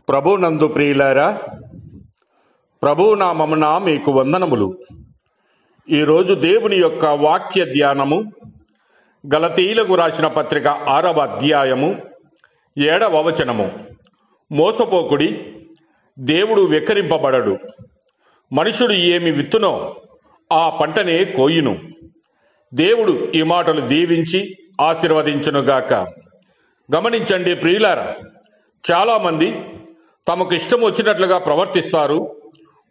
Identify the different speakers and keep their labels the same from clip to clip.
Speaker 1: ప్రభునందు ప్రియులారా, ప్రభునామమున మీకు వందనములు. ఈరోజు దేవుని యొక్క వాక్య ధ్యానము గలతీయులకు రాసిన పత్రిక 6వ అధ్యాయము 7వ వచనము. మోసపోకుడి, దేవుడు వెక్కిరింపబడడు. మనుషుడు ఏమి విత్తునో ఆ పంటనే కోయును. దేవుడు ఈ మాటలు దీవించి ఆశీర్వదించునుగాక. గమనించండి ప్రియులారా, చాలామంది తమకు ఇష్టం వచ్చినట్లుగా ప్రవర్తిస్తారు.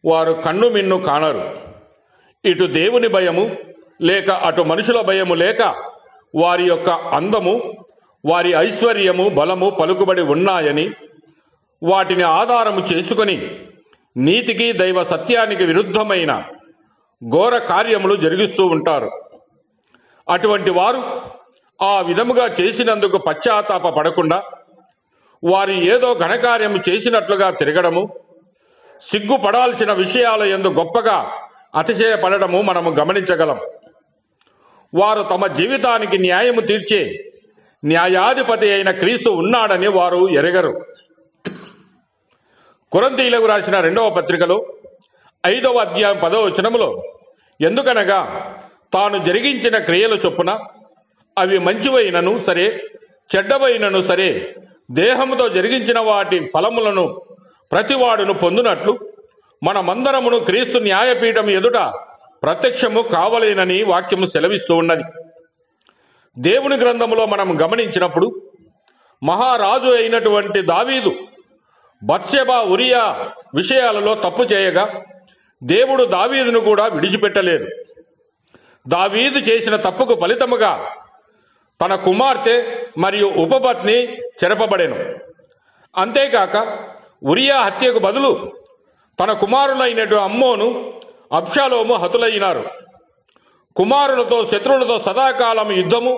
Speaker 1: వారు కన్ను మిన్ను కానరు. ఇటు దేవుని భయము లేక అటు మనుషుల భయము లేక వారి యొక్క అందము, వారి ఐశ్వర్యము, బలము పలుకుబడి ఉన్నాయని వాటిని ఆధారము చేసుకొని నీతికి దైవ సత్యానికి విరుద్ధమైన ఘోర కార్యములు జరిగిస్తూ ఉంటారు. అటువంటి వారు ఆ విధముగా చేసినందుకు పశ్చాత్తాప పడకుండా వారు ఏదో ఘనకార్యము చేసినట్లుగా తిరగడము, సిగ్గుపడాల్సిన విషయాల యందు గొప్పగా అతిశయపడము మనము గమనించగలం. వారు తమ జీవితానికి న్యాయము తీర్చే న్యాయాధిపతి అయిన క్రీస్తు ఉన్నాడని వారు ఎరగరు. కొరింథీయులకు రాసిన 2వ పత్రికలో 5వ అధ్యాయం 10వ వచనములో, ఎందుకనగా తాను జరిగించిన క్రియల చొప్పున అవి మంచివైనను సరే చెడ్డవైనను సరే దేహముతో జరిగించిన వాటి ఫలములను ప్రతివాడును పొందునట్లు మనమందరమును క్రీస్తు న్యాయపీఠం ఎదుట ప్రత్యక్షము కావలేనని వాక్యము సెలవిస్తూ ఉన్నది. దేవుని గ్రంథములో మనం గమనించినప్పుడు మహారాజు అయినటువంటి దావీదు బత్షెబా, ఉరియా విషయాలలో తప్పు చేయగా దేవుడు దావీదును కూడా విడిచిపెట్టలేదు. దావీదు చేసిన తప్పుకు ఫలితముగా తన కుమార్తె మరియు ఉపపత్ని చెరపబడెను. అంతేకాక ఉరియా హత్యకు బదులు తన కుమారులైనటు అమ్మోను, అబ్షాలోము హతులైనారు. కుమారులతో శత్రువులతో సదాకాలం యుద్ధము,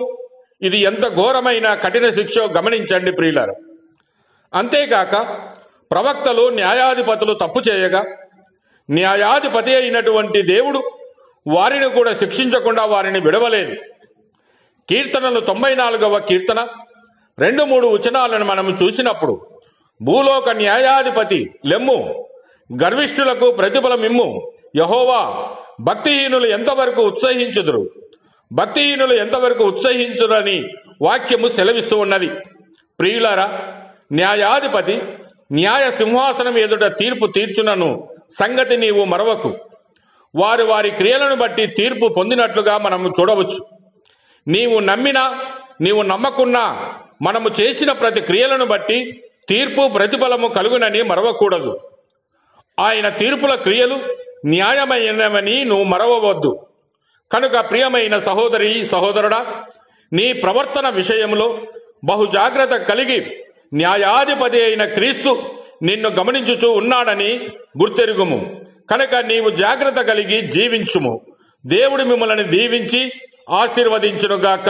Speaker 1: ఇది ఎంత ఘోరమైన కఠిన శిక్షో గమనించండి ప్రియులారా. అంతేకాక ప్రవక్తలు, న్యాయాధిపతులు తప్పు చేయగా న్యాయాధిపతి అయినటువంటి దేవుడు వారిని కూడా శిక్షించకుండా వారిని విడవలేదు. కీర్తనలు 94వ కీర్తన 2-3 వచనాలను మనము చూసినప్పుడు, భూలోక న్యాయాధిపతి లెమ్ము, గర్విష్ఠులకు ప్రతిఫలమిమ్ము, యెహోవా భక్తిహీనులు ఎంతవరకు ఉత్సహించుదురు, భక్తిహీనులు ఎంతవరకు ఉత్సహించురని వాక్యము సెలవిస్తూ ఉన్నది. ప్రియులారా, న్యాయాధిపతి న్యాయ సింహాసనం ఎదుట తీర్పు తీర్చునను సంగతి నీవు మరవకు. వారి వారి క్రియలను బట్టి తీర్పు పొందినట్లుగా మనము చూడవచ్చు. నీవు నమ్మినా నీవు నమ్మకున్నా మనము చేసిన ప్రతి క్రియలను బట్టి తీర్పు ప్రతిఫలము కలుగునని మరవకూడదు. ఆయన తీర్పుల క్రియలు న్యాయమైనవని నువ్వు మరవవద్దు. కనుక ప్రియమైన సహోదరి, సహోదరుడా, నీ ప్రవర్తన విషయంలో బహు జాగ్రత్త కలిగి న్యాయాధిపతి అయిన క్రీస్తు నిన్ను గమనించుచూ ఉన్నాడని గుర్తెరుగుము. కనుక నీవు జాగ్రత్త కలిగి జీవించుము. దేవుడు మిమ్మల్ని దీవించి ఆశీర్వదించునుగాక.